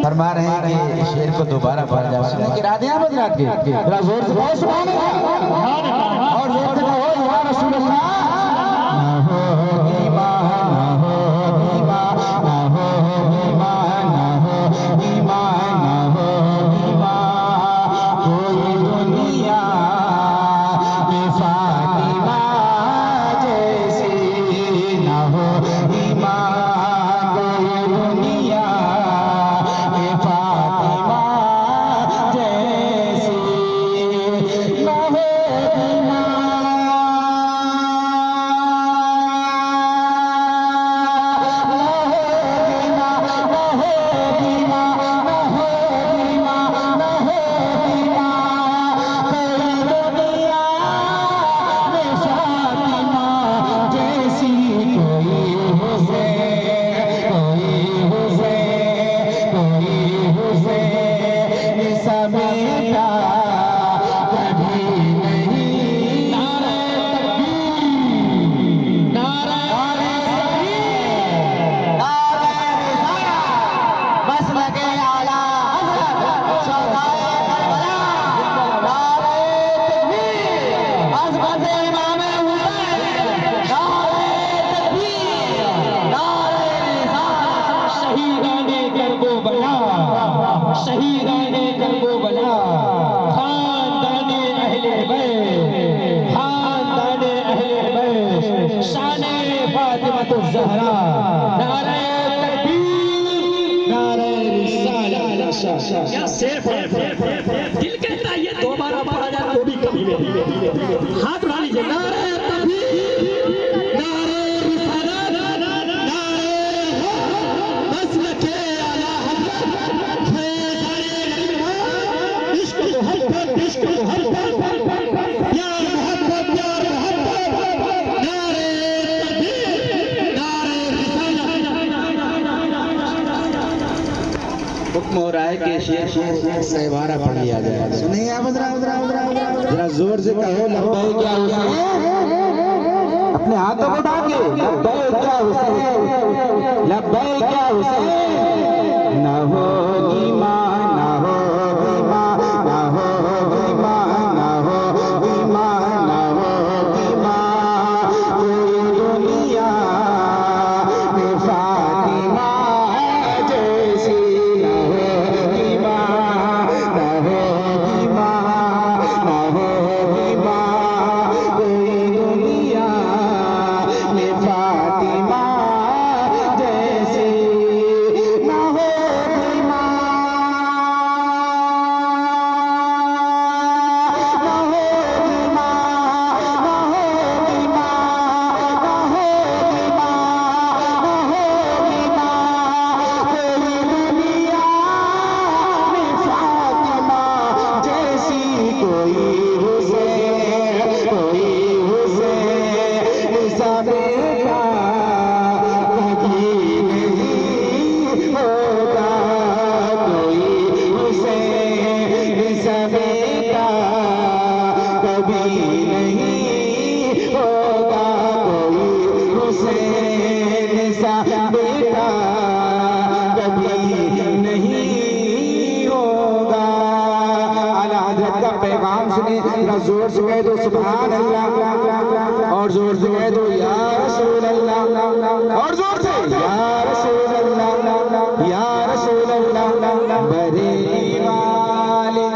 फरमा रहे हैं कि शेर को दोबारा पढ़ जाओ। सुनने की रात है बजरात की थोड़ा जोर से बहुत सुभान अल्लाह और जोर से कहो या रसूल अल्लाह। ना हो ईमान ना हो ईमान ना हो ईमान ना हो ईमान ना हो ईमान कोई दुनिया में फातिमा जैसी ना हो ईमान कोई दुनिया शहीदाने करबो बला खानदाने अहले बैत खानदाने अहले बैत शाने फातिमा तो ज़हरा नारे तकबीर नारे रिसालत। क्या सिर्फ दिल कहता है ये दोबारा पढ़ा जाए तो भी कभी नहीं। हाथ उठा लीजिए नारे तकबीर नारे रिसालत नारे मसलके आला इश्क मोहब्बत प्यार मोहब्बत प्यार मोहब्बत नारे तकबीर नारे रिसालत। हुक्म हो रहा है कि शेर सहवारा पढ़ लिया जाए। सुनिए जरा जोर से कहो लब्बैक या हुसैन अपने हाथों को उठा के लब्बैक या हुसैन लब्बैक या हुसैन ना हो ईमान ना हो ईमान ना हो ईमान ना हो ईमान ना हो ईमान कोई दुनिया में फातिमा जैसी ना हो ईमान ना हो ईमान ना हो ईमान कोई दुनिया में फातिमा जैसी ना हो जरा जोर से कह दो सुभान अल्लाह, और जोर से कह दो या रसूल अल्लाह, और जोर से या रसूल अल्लाह, या रसूल अल्लाह। बरेली वाले,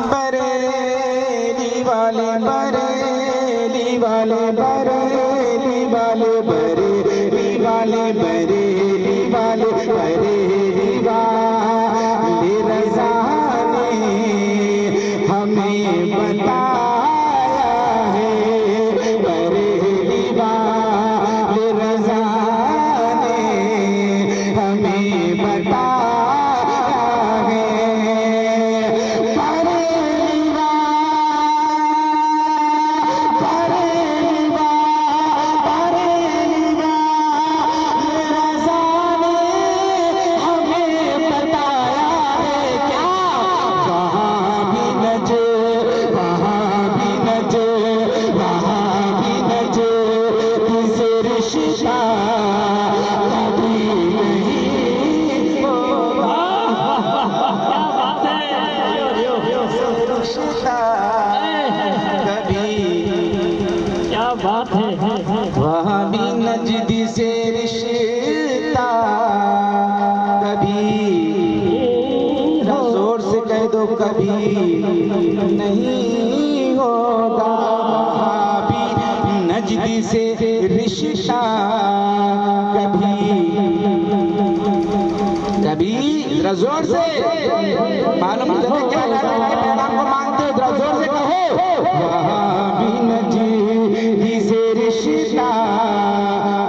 बरेली वाले, बरेली वाले, बरेली वाले, बरेली वाले, बरेली वाले, बरेली वाले रज़ा ने हमें बताया है, बरेली वाले रज़ा ने हमें बताया है। बरेली क्या बात है, वहाँ भी नजदी से रिश्ता कभी, जोर से कह दो कभी नहीं होगा। वहाँ भी नजदी से रिश्ता कभी, कभी, जरा जोर से मालूम चले क्या पैगाम को मानते हो, जरा जोर से कहो। वहाँ भी नजदी से रिश्ता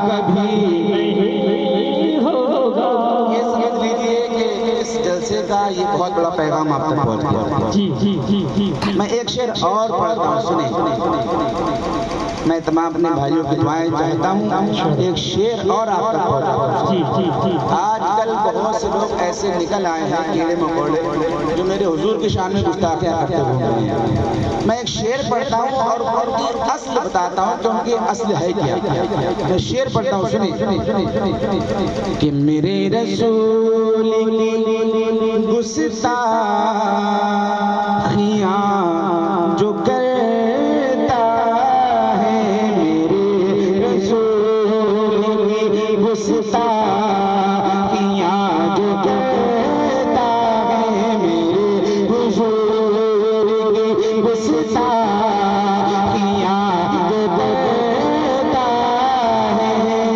कभी नहीं होगा। ये समझ लीजिए कि इस जलसे का ये बहुत बड़ा पैगाम आप तक पहुंच गया। जी जी जी जी। मैं एक शेर और पढ़ता हूँ, सुने। मैं तमाम अपने भाइयों की दुआएं चाहता हूँ, एक शेर और आप तक पहुंचाऊँ। जी जी जी। आजकल बहुत से लोग ऐसे निकल आए हैं कीड़े मकोड़े जो मेरे हुजूर की शान में गुस्ताखियां करते हुए। मैं एक शेर पढ़ता हूँ और उनकी असल बताता हूँ कि उनकी असल है क्या। मैं शेर पढ़ता हूँ, सुनिए कि मेरे रसूल की गुस्ताखियां जो करता है, मेरे रसूल की गुस्ताखियां जो करता है, मेरे हुजूर की गुस्ताखियां जो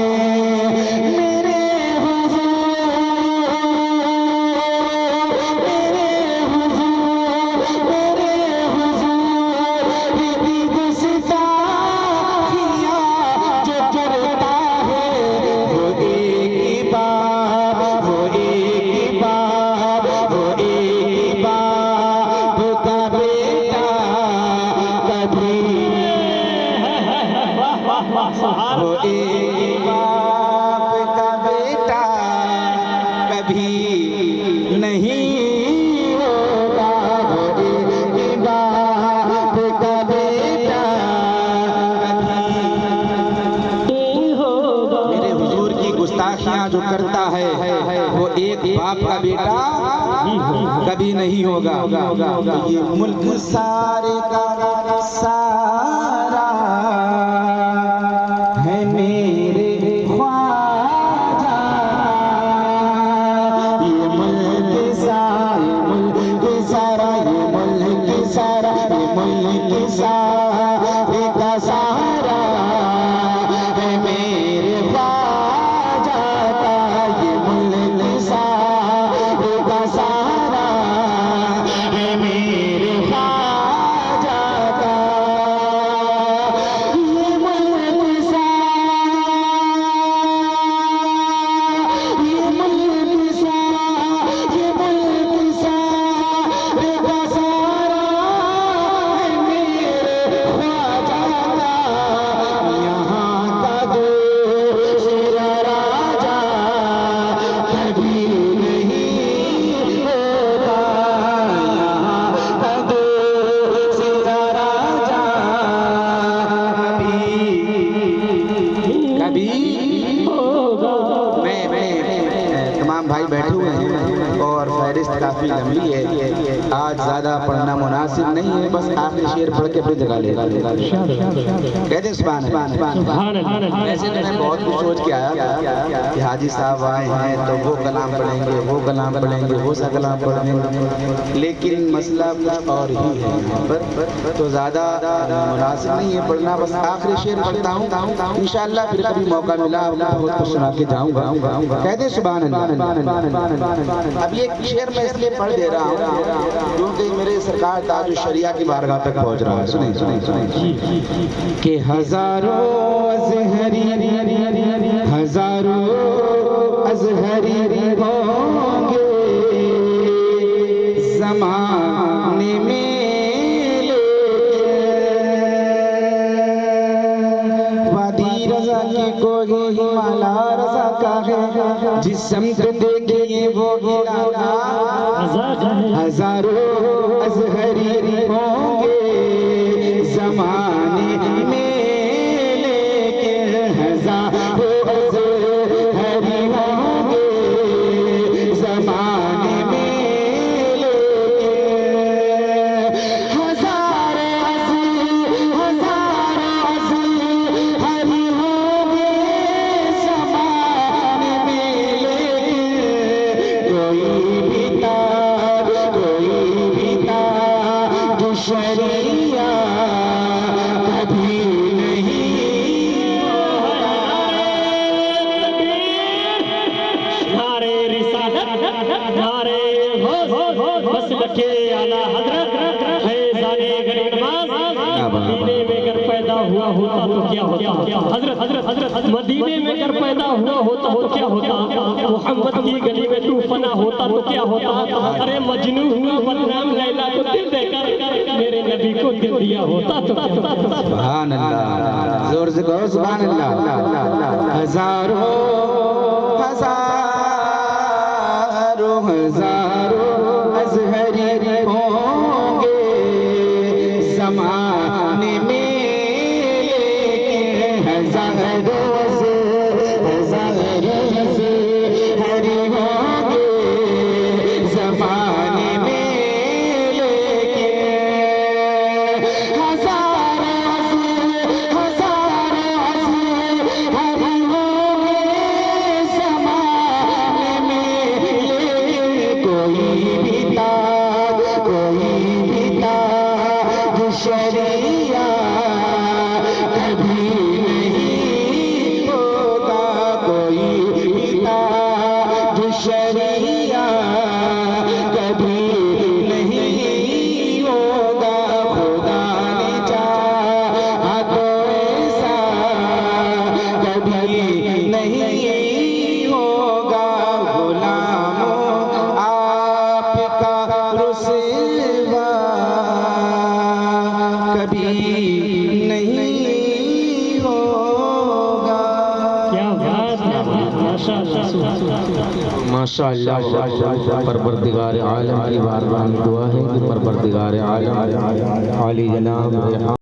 करता है, मेरे वो एक बाप का बेटा कभी नहीं होगा, वो एक बाप का बेटा कभी नहीं होगा। मेरे हुजूर की गुस्ताखियां जो करता है वो एक बाप का बेटा कभी नहीं होगा। ये मुल्क सारे का सारा है मेरे ख्वाजा, ये मुल्क सारा, ये मुल्क सारा, ये मुल्क सारा, ये मुल्क सारे का सहारा है मेरे ख्वाजा का, ये मुल्क सारे का सहारा है मेरे ख्वाजा का। बैठे हुए हैं और फहरिस्त काफी लंबी है, आज ज्यादा पढ़ना मुनासिब नहीं है, बस आखिरी शेर पढ़ के फिर जगा ले। कहते हैं सुभान अल्लाह। वैसे तो मैं बहुत कुछ सोच के आया कि हाजी साहब आए हैं तो वो कलाम पढ़ेंगे, वो कलाम पढ़ेंगे, वो सा कलाम पढ़ेंगे, लेकिन मसला कुछ और ही है यहाँ पर, तो ज्यादा मुनासिब नहीं है पढ़ना, बस आखिरी शेर पढ़ता हूँ, इंशाअल्लाह फिर कभी मौका मिला बहुत कुछ सुना के जाऊंगा। कहते सुभान अल्लाह। अब ये शेर मैं इसलिए पढ़ दे रहा हूँ क्योंकि मेरे सरकार ताजुल शरिया की बारगाह तक पहुंच रहा है। सुनिए सुनिए सुनिए कि हजारों अज़हरी होंगे ज़माने में, वादी रज़ा की कोई हिमाला रज़ा का है, जिस समत देखिए वो इलाका। हजारों अज़हरी होंगे ज़माने में, लेकिन हजारों अज़हरी होंगे ज़माने में, लेकिन हजारों अज़हरी होंगे ज़माने में, लेकिन कोई भी ताज शरिया कभी नहीं होगा। नारे रिसालत, नारे बस लखे आला हजरत, फैज़ाने गरीब नवाज़। मदीने में अगर पैदा हुआ होता तो क्या होता? हजरत मदीने में अगर पैदा हुआ होता तो क्या होता? मोहम्मद की गली में तू फना होता तो क्या होता? अरे मजनू हुआ बदनाम लैला को दिल देकर मेरे नबी को दिल दिया होता तो सुभान अल्लाह, जोर से कहो सुभान अल्लाह। हजारों अज़हरी होंगे ज़माने में, लेकिन हजारों अज़हरी होंगे ज़माने में, लेकिन हजारों अज़हरी होंगे ज़माने में, लेकिन कोई भी ताज शरिया कभी नहीं होगा, कोई भी ताज शरिया कभी नहीं होगा। खुदा ने चाहा तो ऐसा कभी नहीं होगा। गुलामों आपका रुसवा कभी नहीं होगा। क्या बात है, माशाअल्लाह। परवरदिगार आलम की बारगाह में दुआ है कि परवरदिगार आलम आली जनाब